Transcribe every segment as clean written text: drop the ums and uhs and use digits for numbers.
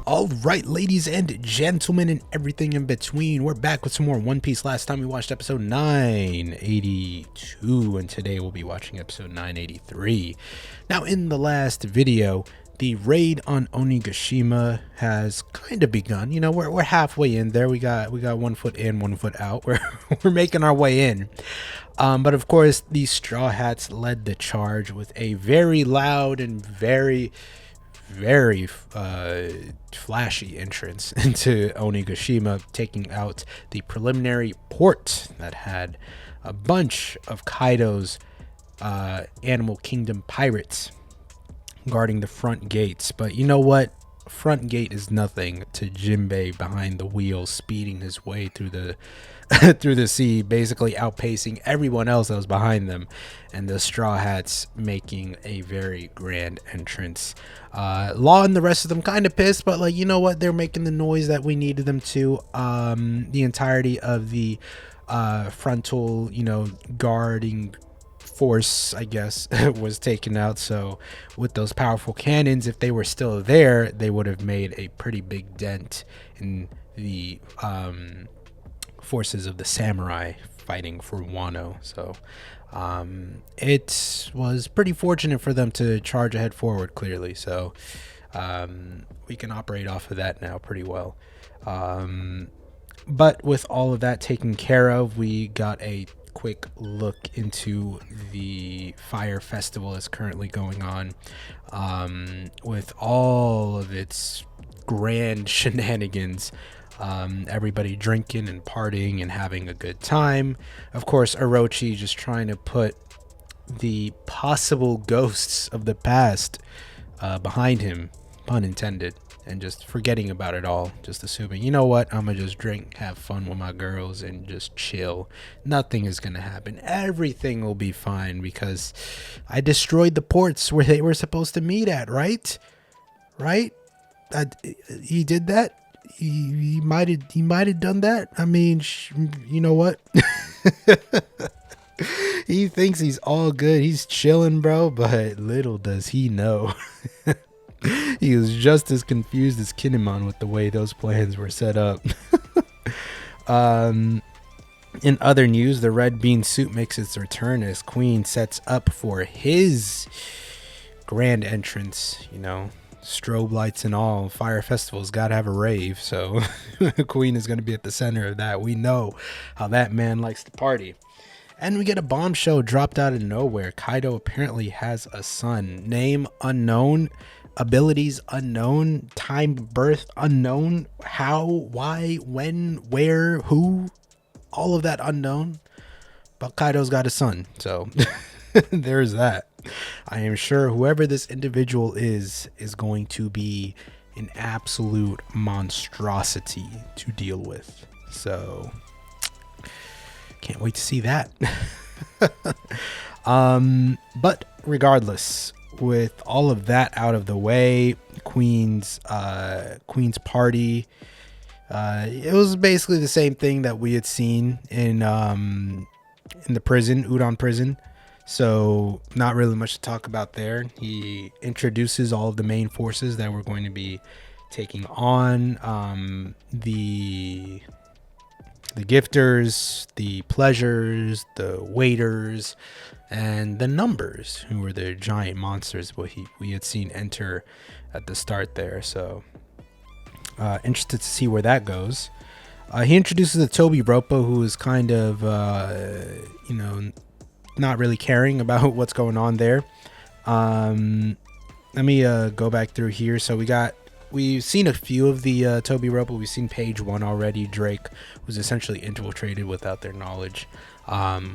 All right, ladies and gentlemen and everything in between, we're back with some more One Piece. Last time we watched episode 982, and today we'll be watching episode 983. Now, in the last video, the raid on Onigashima has kind of begun. You know, we're halfway in there. We got 1 foot in, 1 foot out. We're making our way in. But of course, the Straw Hats led the charge with a very loud and very flashy entrance into Onigashima, taking out the preliminary port that had a bunch of Kaido's Animal Kingdom pirates guarding the front gates. But you know what? Front gate is nothing to Jinbei behind the wheel, speeding his way through the through the sea, basically outpacing everyone else that was behind them, and the Straw Hats making a very grand entrance. Law and the rest of them kind of pissed, but like, you know what, they're making the noise that we needed them to. The entirety of the frontal, you know, guarding force, I guess, was taken out. So with those powerful cannons, if they were still there, they would have made a pretty big dent in the forces of the samurai fighting for Wano. So it was pretty fortunate for them to charge ahead forward, clearly. So we can operate off of that now pretty well. But with all of that taken care of, we got a quick look into the fire festival that's currently going on, with all of its grand shenanigans. Everybody drinking and partying and having a good time. Of course, Orochi just trying to put the possible ghosts of the past behind him, pun intended, and just forgetting about it all, just assuming, you know what, I'm gonna just drink, have fun with my girls, and just chill. Nothing is gonna happen. Everything will be fine because I destroyed the ports where they were supposed to meet at, right? He did that. He might have done that. I mean, you know what? He thinks he's all good. He's chilling, bro. But little does he know, he was just as confused as Kinemon with the way those plans were set up. In other news, the red bean suit makes its return as Queen sets up for his grand entrance. You know, strobe lights and all. Fire Festival's got to have a rave, so Queen is going to be at the center of that. We know how that man likes to party. And we get a bombshell dropped out of nowhere. Kaido apparently has a son. Name unknown, abilities unknown, time of birth unknown, how, why, when, where, who, all of that unknown. But Kaido's got a son, so there's that. I am sure whoever this individual is going to be an absolute monstrosity to deal with. So can't wait to see that. But regardless, with all of that out of the way, Queen's party, it was basically the same thing that we had seen in the prison, Udon prison. So not really much to talk about there. He introduces all of the main forces that we're going to be taking on, the gifters, the pleasures, the waiters, and the numbers, who were the giant monsters we had seen enter at the start there. So interested to see where that goes. He introduces the Toby Roppo, who is kind of not really caring about what's going on there. Let me go back through here. So we've seen a few of the Toby Roppo. We've seen page 1 already. Drake was essentially infiltrated without their knowledge,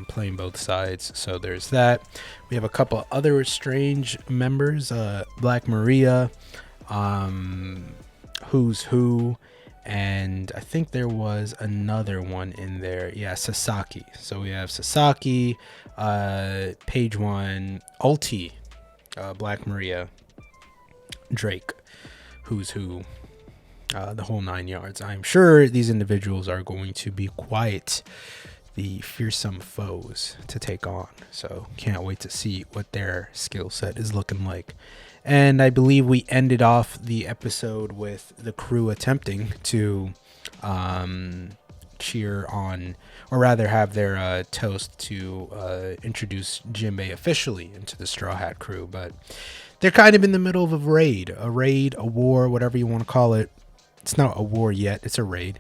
playing both sides. So there's that. We have a couple other strange members, Black Maria, Who's Who, and I think there was another one in there. Yeah, Sasaki. So we have Sasaki, page 1, Ulti, Black Maria, Drake, Who's Who, the whole 9 yards. I'm sure these individuals are going to be quite the fearsome foes to take on. So can't wait to see what their skill set is looking like. And I believe we ended off the episode with the crew attempting to cheer on, or rather have their toast to introduce Jinbei officially into the Straw Hat crew. But they're kind of in the middle of a raid, a war, whatever you want to call it. It's not a war yet. It's a raid.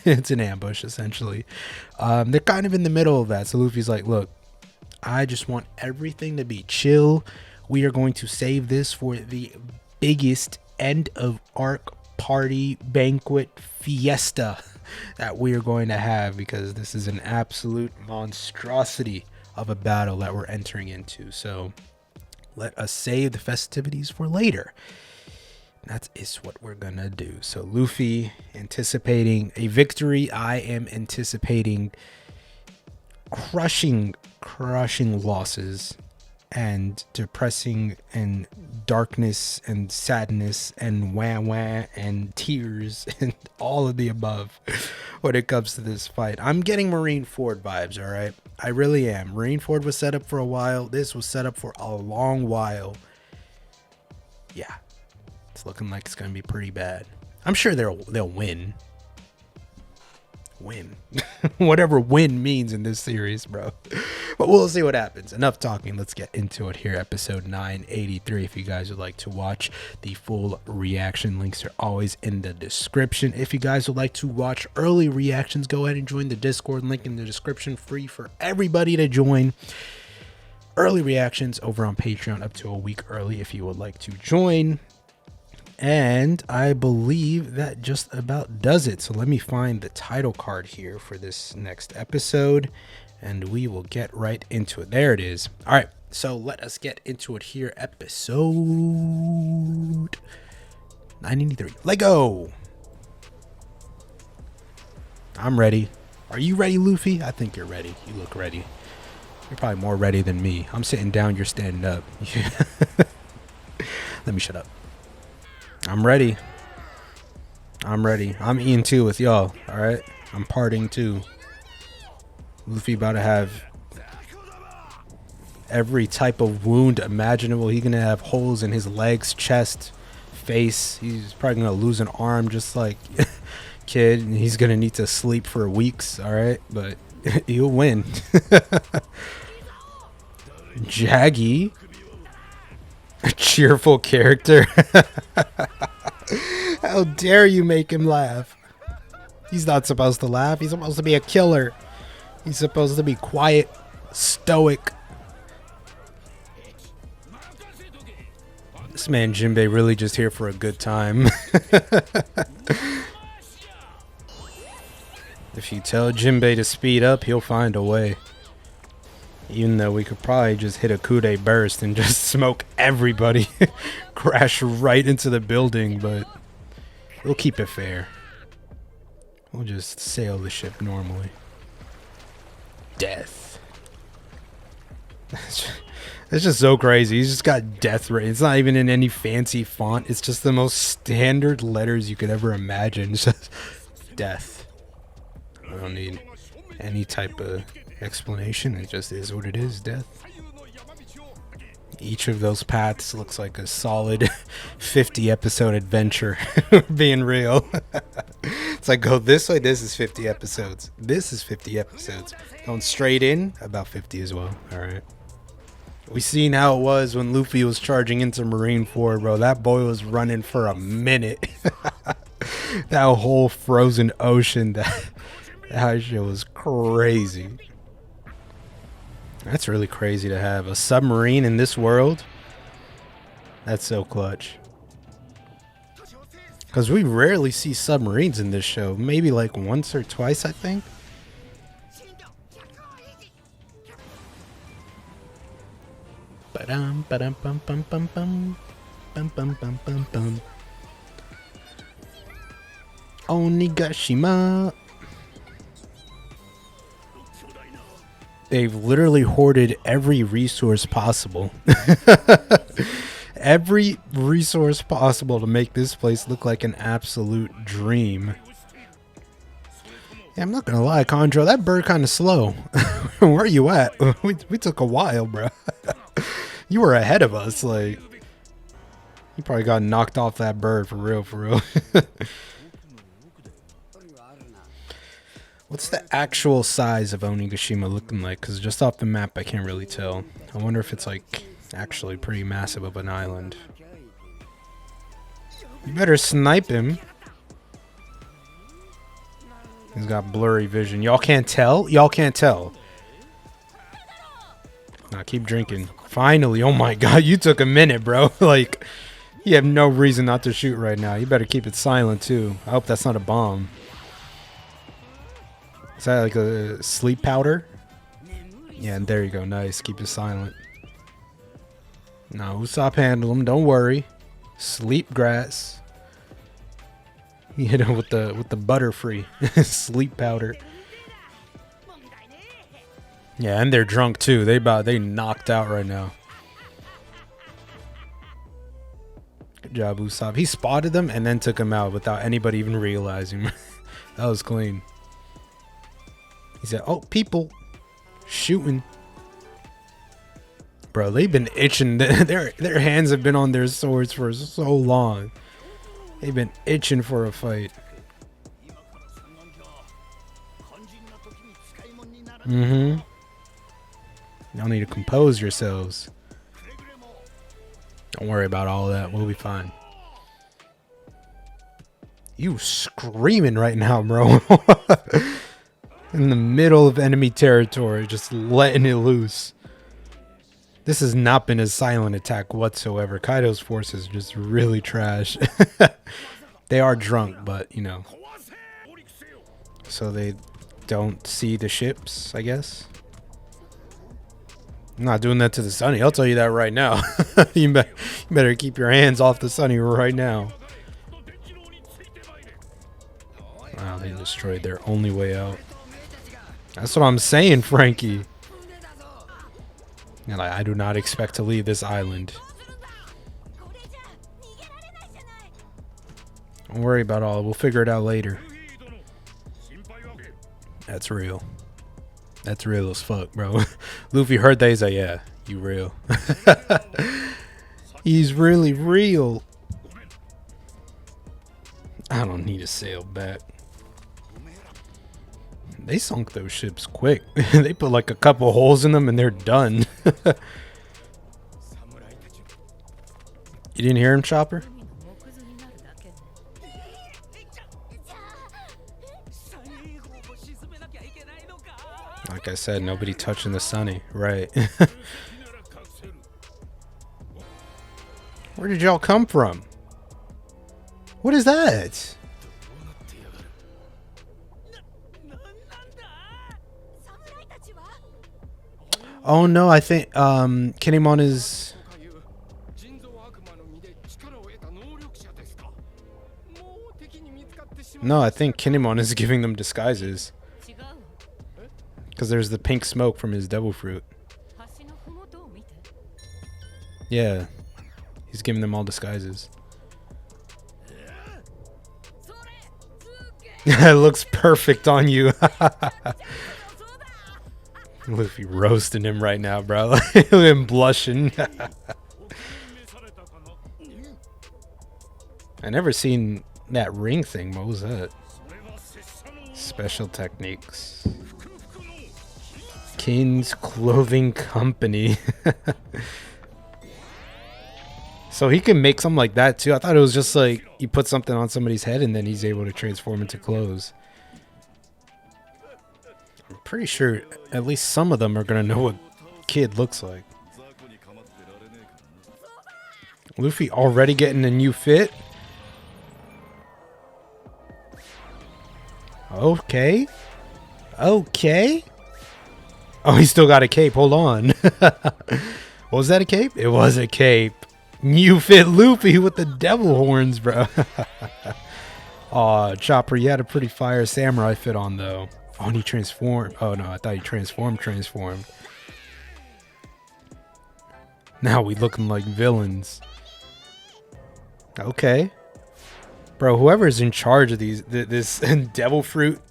It's an ambush, essentially. They're kind of in the middle of that. So Luffy's like, look, I just want everything to be chill. We are going to save this for the biggest end of arc party banquet fiesta that we are going to have, because this is an absolute monstrosity of a battle that we're entering into. So let us save the festivities for later. That is what we're gonna do. So Luffy anticipating a victory. I am anticipating crushing losses and depressing and darkness and sadness and wah and tears and all of the above when it comes to this fight. I'm getting Marineford vibes, all right? I really am. Marineford was set up for a while. This was set up for a long while. Yeah. It's looking like it's going to be pretty bad. I'm sure they'll win. Whatever win means in this series, bro. But we'll see what happens. Enough talking. Let's get into it here. Episode 983. If you guys would like to watch the full reaction, links are always in the description. If you guys would like to watch early reactions, go ahead and join the Discord. Link in the description. Free for everybody to join. Early reactions over on Patreon up to a week early if you would like to join. And I believe that just about does it. So let me find the title card here for this next episode, and we will get right into it. There it is. All right, so let us get into it here. Episode 983. Let go. I'm ready. Are you ready, Luffy? I think you're ready. You look ready. You're probably more ready than me. I'm sitting down. You're standing up. Let me shut up. I'm ready. I'm eating too with y'all. All right. I'm partying too. Luffy about to have every type of wound imaginable. He's gonna have holes in his legs, chest, face. He's probably gonna lose an arm just like Kid. And he's gonna need to sleep for weeks. All right, but he'll win. Jaggy. A cheerful character. How dare you make him laugh? He's not supposed to laugh. He's supposed to be a killer. He's supposed to be quiet, stoic. This man Jinbei really just here for a good time. If you tell Jinbei to speed up, he'll find a way. Even though we could probably just hit a coup de burst and just smoke everybody. Crash right into the building, but we'll keep it fair. We'll just sail the ship normally. Death. It's just so crazy. He's just got death written. It's not even in any fancy font. It's just the most standard letters you could ever imagine. It's just death. I don't need any type of explanation. It just is what it is. Death. Each of those paths looks like a solid 50 episode adventure. Being real. It's like, go this way, this is 50 episodes. This is 50 episodes. Going straight in, about 50 as well. Alright. We seen how it was when Luffy was charging into Marineford, bro. That boy was running for a minute. That whole frozen ocean, that shit was crazy. That's really crazy to have a submarine in this world. That's so clutch. Because we rarely see submarines in this show. Maybe like once or twice, I think. Ba-dum, ba-dum, bum, bum, bum, bum. Bum, bum, bum, bum, bum. Onigashima. They've literally hoarded every resource possible. Every resource possible to make this place look like an absolute dream. Yeah, I'm not gonna lie, Condro, that bird kind of slow. Where are you at? We took a while, bro. You were ahead of us, like. You probably got knocked off that bird for real, for real. What's the actual size of Onigashima looking like? Because just off the map, I can't really tell. I wonder if it's like actually pretty massive of an island. You better snipe him. He's got blurry vision. Y'all can't tell? Y'all can't tell. Nah, keep drinking. Finally, oh my god, you took a minute, bro. Like, you have no reason not to shoot right now. You better keep it silent, too. I hope that's not a bomb. Is that like a sleep powder? Yeah, and there you go. Nice. Keep it silent. No, stop handle him. Don't worry. Sleep grass. You hit him with the butter-free sleep powder. Yeah, and they're drunk too. They knocked out right now. Good job, Usopp. He spotted them and then took him out without anybody even realizing. That was clean. He said, "Oh, people shooting." Bro, they've been itching. Their hands have been on their swords for so long. They've been itching for a fight. Y'all need to compose yourselves. Don't worry about all that. We'll be fine. You screaming right now, bro. In the middle of enemy territory, just letting it loose. This has not been a silent attack whatsoever. Kaido's forces are just really trash. They are drunk, but, you know. So they don't see the ships, I guess. I'm not doing that to the Sunny. I'll tell you that right now. You better keep your hands off the Sunny right now. Wow, they destroyed their only way out. That's what I'm saying, Frankie. And I do not expect to leave this island. Don't worry about all. We'll figure it out later. That's real. That's real as fuck, bro. Luffy heard that. He's like, yeah, you real. He's really real. I don't need to sail back. They sunk those ships quick. They put like a couple holes in them and they're done. You didn't hear him, Chopper? Like I said, nobody touching the Sunny. Right. Where did y'all come from? What is that? Oh no, I think Kinemon is... No, I think Kinemon is giving them disguises. Because there's the pink smoke from his devil fruit. Yeah. He's giving them all disguises. It looks perfect on you. Luffy roasting him right now, bro. Look at him blushing. I never seen that ring thing. What was that? Special techniques. King's Clothing Company. So he can make something like that too. I thought it was just like you put something on somebody's head and then he's able to transform into clothes. I'm pretty sure at least some of them are gonna know what Kid looks like. Luffy already getting a new fit. Okay. Okay. Oh, he still got a cape. Hold on. Was that a cape? It was a cape. New fit Luffy with the devil horns, bro. Aw, Chopper, you had a pretty fire samurai fit on, though. Oh, and he transformed. Oh, no, I thought he transformed. Now we looking like villains. Okay. Bro, whoever's in charge of this devil fruit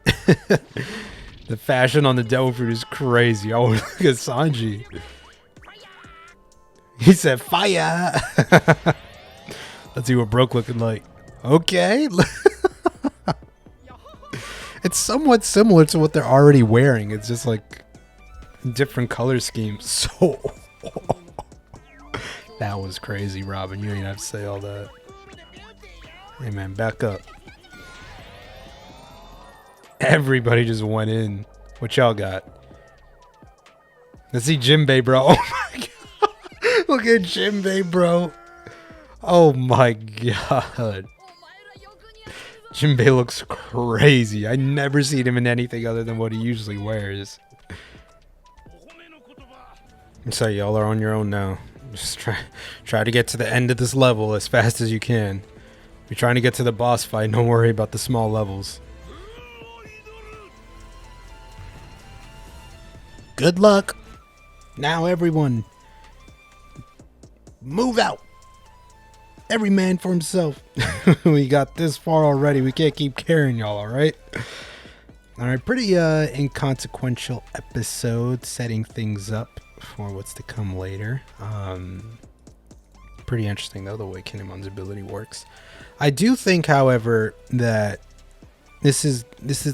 The fashion on the devil fruit is crazy. Oh, look at Sanji. He said fire. Let's see what Broke looking like. Okay. It's somewhat similar to what they're already wearing. It's just like different color schemes. So that was crazy, Robin. You ain't have to say all that. Hey man, back up. Everybody just went in. What y'all got? Let's see Jinbei, bro. Oh my god. Look at Jinbei, bro. Oh my god. Jinbei looks crazy. I never seen him in anything other than what he usually wears. So y'all are on your own now. Just try to get to the end of this level as fast as you can. If you're trying to get to the boss fight, don't worry about the small levels. Good luck. Now everyone, move out. Every man for himself. We got this far already. We can't keep carrying y'all, alright? Alright, pretty inconsequential episode, setting things up for what's to come later. Pretty interesting though, the way Kinemon's ability works. I do think, however, that this is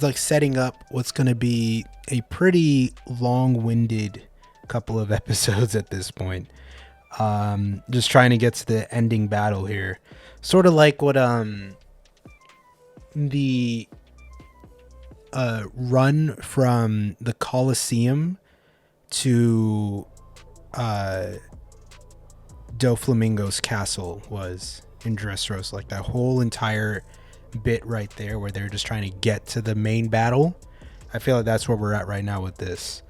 like setting up what's going to be a pretty long-winded couple of episodes at this point. Just trying to get to the ending battle here, sort of like what the run from the Colosseum to Doflamingo's castle was in Dressrosa. Like that whole entire bit right there where they're just trying to get to the main battle. I feel like that's where we're at right now with this.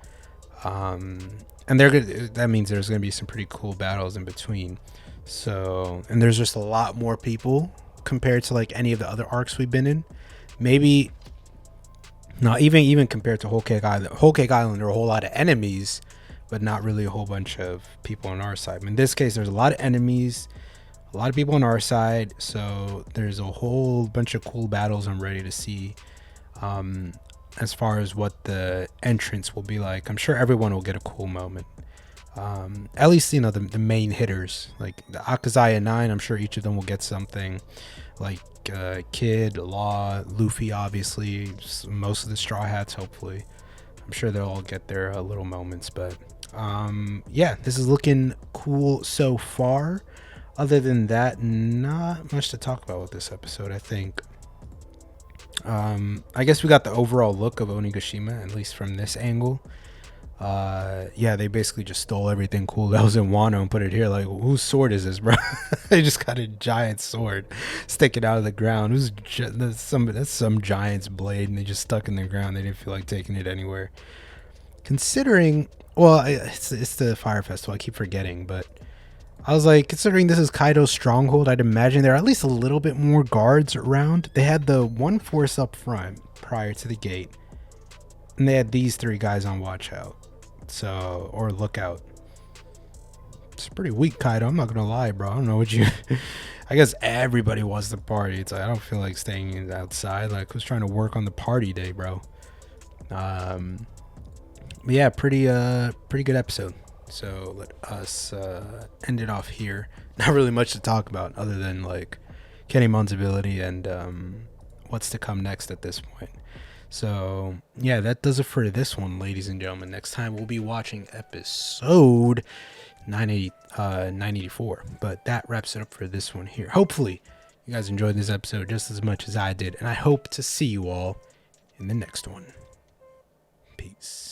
And that means there's going to be some pretty cool battles in between. So, and there's just a lot more people compared to like any of the other arcs we've been in. Maybe not even compared to Whole Cake Island. Whole Cake Island, there are a whole lot of enemies, but not really a whole bunch of people on our side. In this case, there's a lot of enemies, a lot of people on our side. So there's a whole bunch of cool battles I'm ready to see. As far as what the entrance will be like, I'm sure everyone will get a cool moment. At least, you know, the main hitters, like the Akazaya 9, I'm sure each of them will get something. Like Kid, Law, Luffy, obviously, most of the Straw Hats, hopefully. I'm sure they'll all get their little moments. But yeah, this is looking cool so far. Other than that, not much to talk about with this episode, I think. I guess we got the overall look of Onigashima, at least from this angle. Yeah, they basically just stole everything cool that was in Wano and put it here. Like, whose sword is this, bro? They just got a giant sword sticking out of the ground. That's some giant's blade, and they just stuck in the ground. They didn't feel like taking it anywhere. Considering, well, it's the Fire Festival. I keep forgetting, but I was like, considering this is Kaido's stronghold, I'd imagine there are at least a little bit more guards around. They had the one force up front prior to the gate, and they had these three guys on watch out, so, or lookout. It's pretty weak, Kaido. I'm not gonna lie, bro. I don't know what you. I guess everybody wants to party. It's like I don't feel like staying outside. Like, who's trying to work on the party day, bro? But yeah, pretty good episode. So let us end it off here. Not really much to talk about other than like Kinemon's ability and what's to come next at this point. So yeah, that does it for this one, ladies and gentlemen. Next time we'll be watching episode 984. But that wraps it up for this one here. Hopefully you guys enjoyed this episode just as much as I did, and I hope to see you all in the next one. Peace.